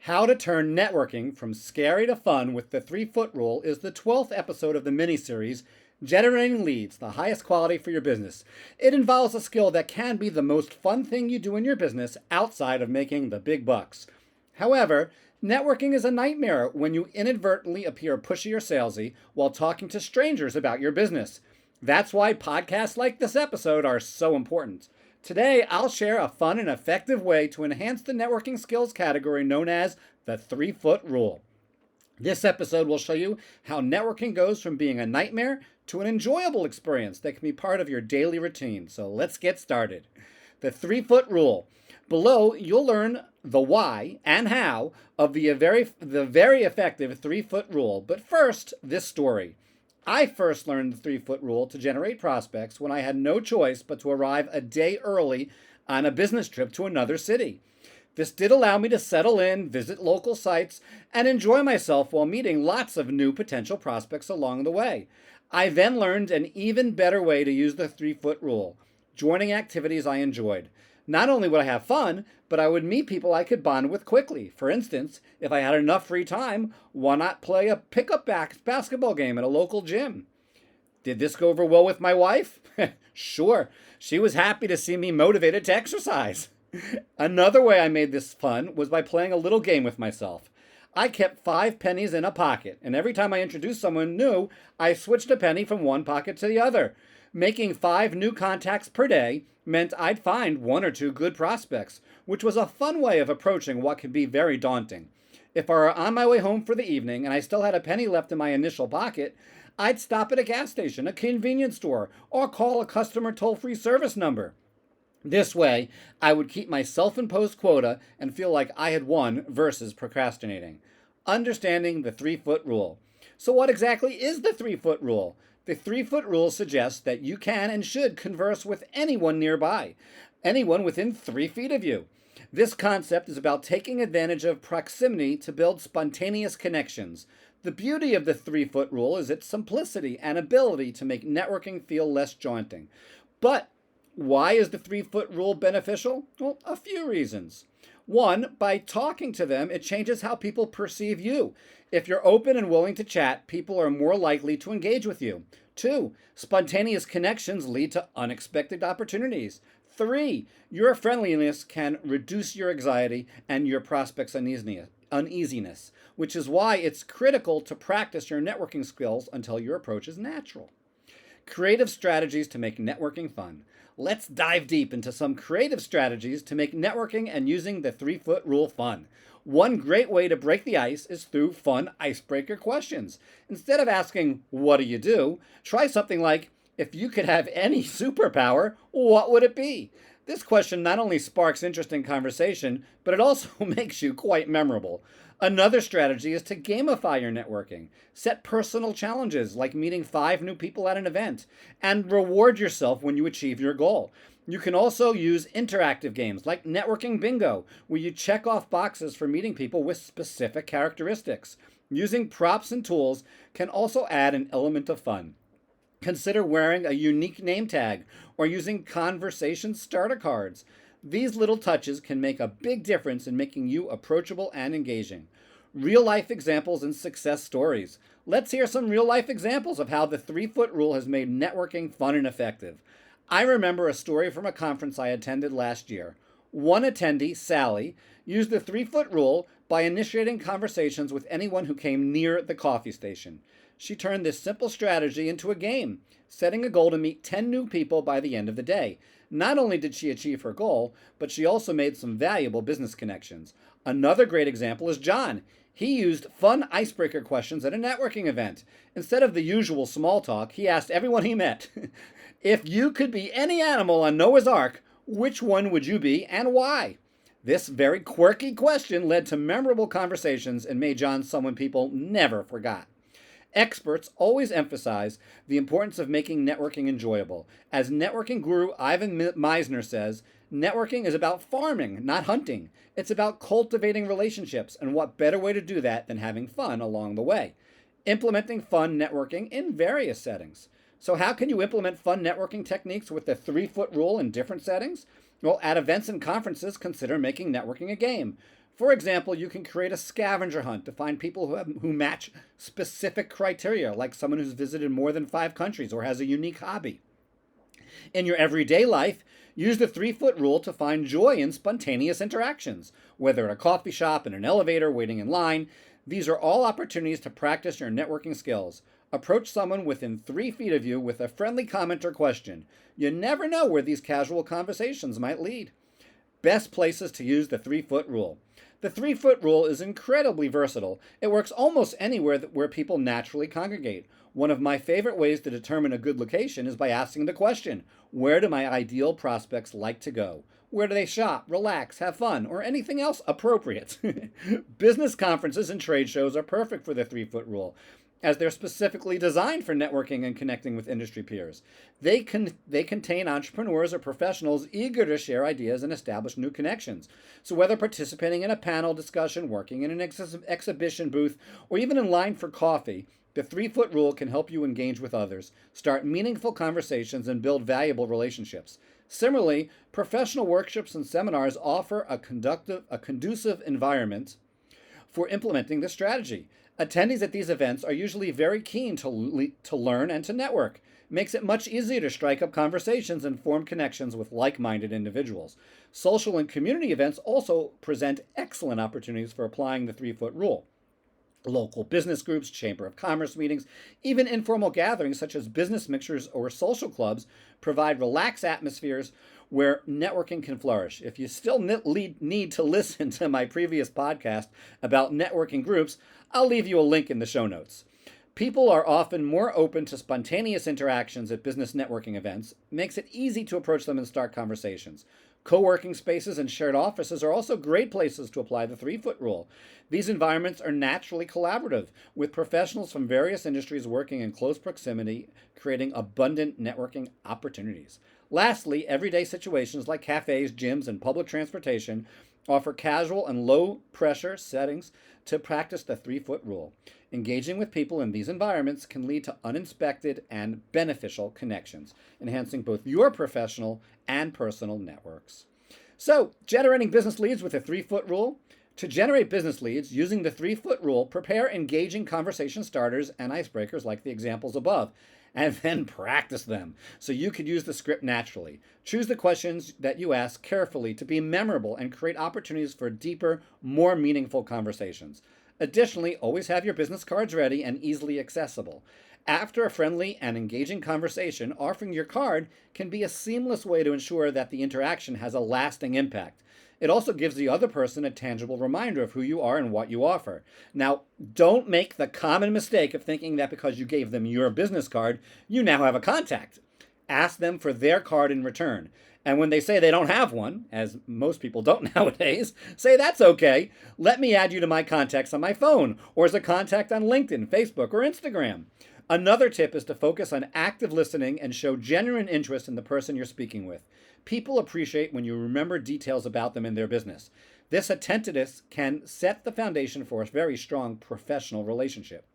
How to Turn Networking from Scary to Fun with the 3-Foot Rule is the 12th episode of the mini-series, Generating Leads, the highest quality for your business. It involves a skill that can be the most fun thing you do in your business outside of making the big bucks. However, networking is a nightmare when you inadvertently appear pushy or salesy while talking to strangers about your business. That's why podcasts like this episode are so important. Today, I'll share a fun and effective way to enhance the networking skills category known as the 3-Foot Rule. This episode will show you how networking goes from being a nightmare to an enjoyable experience that can be part of your daily routine. So let's get started. The 3-Foot Rule. Below, you'll learn the why and how of the very effective 3-Foot Rule. But first, this story. I first learned the 3-Foot Rule to generate prospects when I had no choice but to arrive a day early on a business trip to another city. This did allow me to settle in, visit local sites, and enjoy myself while meeting lots of new potential prospects along the way. I then learned an even better way to use the 3-Foot Rule, joining activities I enjoyed. Not only would I have fun, but I would meet people I could bond with quickly. For instance, if I had enough free time, why not play a pickup basketball game at a local gym? Did this go over well with my wife? Sure. She was happy to see me motivated to exercise. Another way I made this fun was by playing a little game with myself. I kept 5 pennies in a pocket, and every time I introduced someone new, I switched a penny from one pocket to the other. Making 5 new contacts per day meant I'd find 1 or 2 good prospects, which was a fun way of approaching what can be very daunting. If I were on my way home for the evening and I still had a penny left in my initial pocket, I'd stop at a gas station, a convenience store, or call a customer toll-free service number. This way, I would keep my self-imposed quota and feel like I had won versus procrastinating. Understanding the 3-Foot Rule. So what exactly is the 3-Foot Rule? The 3-Foot Rule suggests that you can and should converse with anyone nearby, anyone within 3 feet of you. This concept is about taking advantage of proximity to build spontaneous connections. The beauty of the 3-Foot Rule is its simplicity and ability to make networking feel less daunting. But why is the 3-Foot Rule beneficial? Well, a few reasons. 1, by talking to them, it changes how people perceive you. If you're open and willing to chat, people are more likely to engage with you. 2, spontaneous connections lead to unexpected opportunities. 3, your friendliness can reduce your anxiety and your prospects' uneasiness, which is why it's critical to practice your networking skills until your approach is natural. Creative strategies to make networking fun. Let's dive deep into some creative strategies to make networking and using the 3-Foot Rule fun. One great way to break the ice is through fun icebreaker questions. Instead of asking, "What do you do?" try something like, "If you could have any superpower, what would it be?" This question not only sparks interesting conversation, but it also makes you quite memorable. Another strategy is to gamify your networking. Set personal challenges like meeting 5 new people at an event and reward yourself when you achieve your goal. You can also use interactive games like networking bingo, where you check off boxes for meeting people with specific characteristics. Using props and tools can also add an element of fun. Consider wearing a unique name tag or using conversation starter cards. These little touches can make a big difference in making you approachable and engaging. Real-life examples and success stories. Let's hear some real-life examples of how the 3-Foot Rule has made networking fun and effective. I remember a story from a conference I attended last year. One attendee, Sally, used the 3-Foot Rule by initiating conversations with anyone who came near the coffee station. She turned this simple strategy into a game, setting a goal to meet 10 new people by the end of the day. Not only did she achieve her goal, but she also made some valuable business connections. Another great example is John. He used fun icebreaker questions at a networking event. Instead of the usual small talk, he asked everyone he met, "If you could be any animal on Noah's Ark, which one would you be and why?" This very quirky question led to memorable conversations and made John someone people never forgot. Experts always emphasize the importance of making networking enjoyable. As networking guru Ivan Misner says, networking is about farming, not hunting. It's about cultivating relationships, and what better way to do that than having fun along the way? Implementing fun networking in various settings. So how can you implement fun networking techniques with the 3-Foot Rule in different settings? Well, at events and conferences, consider making networking a game. For example, you can create a scavenger hunt to find people who match specific criteria, like someone who's visited more than 5 countries or has a unique hobby. In your everyday life, use the 3 foot rule to find joy in spontaneous interactions, whether at a coffee shop, in an elevator, waiting in line. These are all opportunities to practice your networking skills. Approach someone within 3 feet of you with a friendly comment or question. You never know where these casual conversations might lead. Best places to use the 3 foot rule. The 3 foot rule is incredibly versatile. It works almost anywhere where people naturally congregate. One of my favorite ways to determine a good location is by asking the question, where do my ideal prospects like to go? Where do they shop, relax, have fun, or anything else appropriate? Business conferences and trade shows are perfect for the 3 foot rule, as they're specifically designed for networking and connecting with industry peers. They contain entrepreneurs or professionals eager to share ideas and establish new connections. So whether participating in a panel discussion, working in an exhibition booth, or even in line for coffee, the 3 foot rule can help you engage with others, start meaningful conversations, and build valuable relationships. Similarly, professional workshops and seminars offer a conducive environment for implementing this strategy. Attendees at these events are usually very keen to learn and to network. It makes it much easier to strike up conversations and form connections with like-minded individuals. Social and community events also present excellent opportunities for applying the 3 foot rule. Local business groups, chamber of commerce meetings, even informal gatherings such as business mixers or social clubs provide relaxed atmospheres where networking can flourish. If you still need to listen to my previous podcast about networking groups, I'll leave you a link in the show notes. People are often more open to spontaneous interactions at business networking events. It makes it easy to approach them and start conversations. Co-working spaces and shared offices are also great places to apply the 3 foot rule. These environments are naturally collaborative, with professionals from various industries working in close proximity, creating abundant networking opportunities. Lastly, everyday situations like cafes, gyms, and public transportation offer casual and low-pressure settings to practice the 3 foot rule. Engaging with people in these environments can lead to unexpected and beneficial connections, enhancing both your professional and personal networks. So, generating business leads with the 3 foot rule. To generate business leads using the 3 foot rule, prepare engaging conversation starters and icebreakers like the examples above, and then practice them so you could use the script naturally. Choose the questions that you ask carefully to be memorable and create opportunities for deeper, more meaningful conversations. Additionally, always have your business cards ready and easily accessible. After a friendly and engaging conversation, offering your card can be a seamless way to ensure that the interaction has a lasting impact. It also gives the other person a tangible reminder of who you are and what you offer. Now, don't make the common mistake of thinking that because you gave them your business card, you now have a contact. Ask them for their card in return. And when they say they don't have one, as most people don't nowadays, say that's okay. Let me add you to my contacts on my phone, or as a contact on LinkedIn, Facebook, or Instagram. Another tip is to focus on active listening and show genuine interest in the person you're speaking with. People appreciate when you remember details about them and their business. This attentiveness can set the foundation for a very strong professional relationship.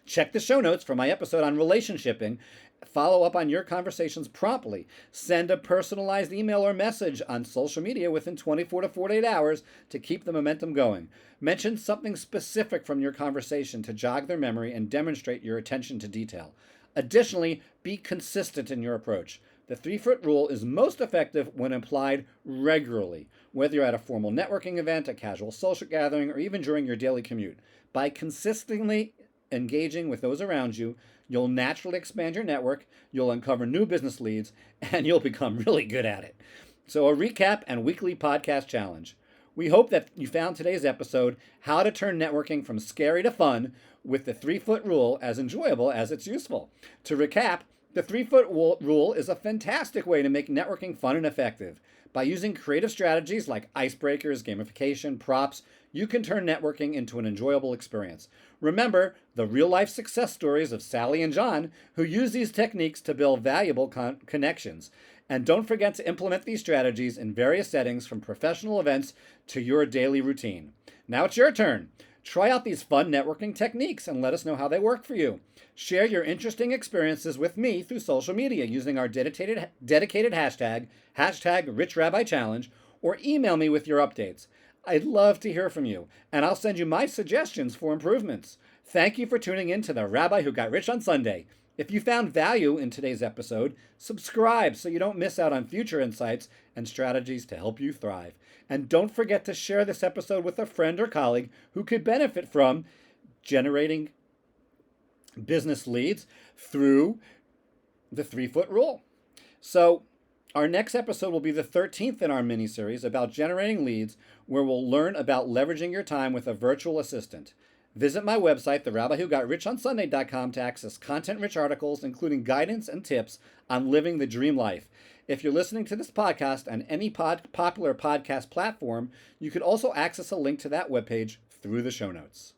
Check the show notes for my episode on relationshipping. Follow up on your conversations promptly. Send a personalized email or message on social media within 24 to 48 hours to keep the momentum going. Mention something specific from your conversation to jog their memory and demonstrate your attention to detail. Additionally, be consistent in your approach. The 3 foot rule is most effective when applied regularly, whether you're at a formal networking event, a casual social gathering, or even during your daily commute. By consistently engaging with those around you, you'll naturally expand your network, you'll uncover new business leads, and you'll become really good at it. So, a recap and weekly podcast challenge. We hope that you found today's episode, How to Turn Networking from Scary to Fun, with the 3 foot rule as enjoyable as it's useful. To recap, the 3 foot rule is a fantastic way to make networking fun and effective. By using creative strategies like icebreakers, gamification, props, you can turn networking into an enjoyable experience. Remember the real-life success stories of Sally and John, who use these techniques to build valuable connections. And don't forget to implement these strategies in various settings, from professional events to your daily routine. Now it's your turn. Try out these fun networking techniques and let us know how they work for you. Share your interesting experiences with me through social media using our dedicated hashtag, #RichRabbiChallenge, or email me with your updates. I'd love to hear from you, and I'll send you my suggestions for improvements. Thank you for tuning in to The Rabbi Who Got Rich on Sunday. If you found value in today's episode, subscribe so you don't miss out on future insights and strategies to help you thrive. And don't forget to share this episode with a friend or colleague who could benefit from generating business leads through the 3-foot rule. So, our next episode will be the 13th in our mini-series about generating leads, where we'll learn about leveraging your time with a virtual assistant. Visit my website, therabbiwhogotrichonsunday.com, to access content-rich articles, including guidance and tips on living the dream life. If you're listening to this podcast on any popular podcast platform, you can also access a link to that webpage through the show notes.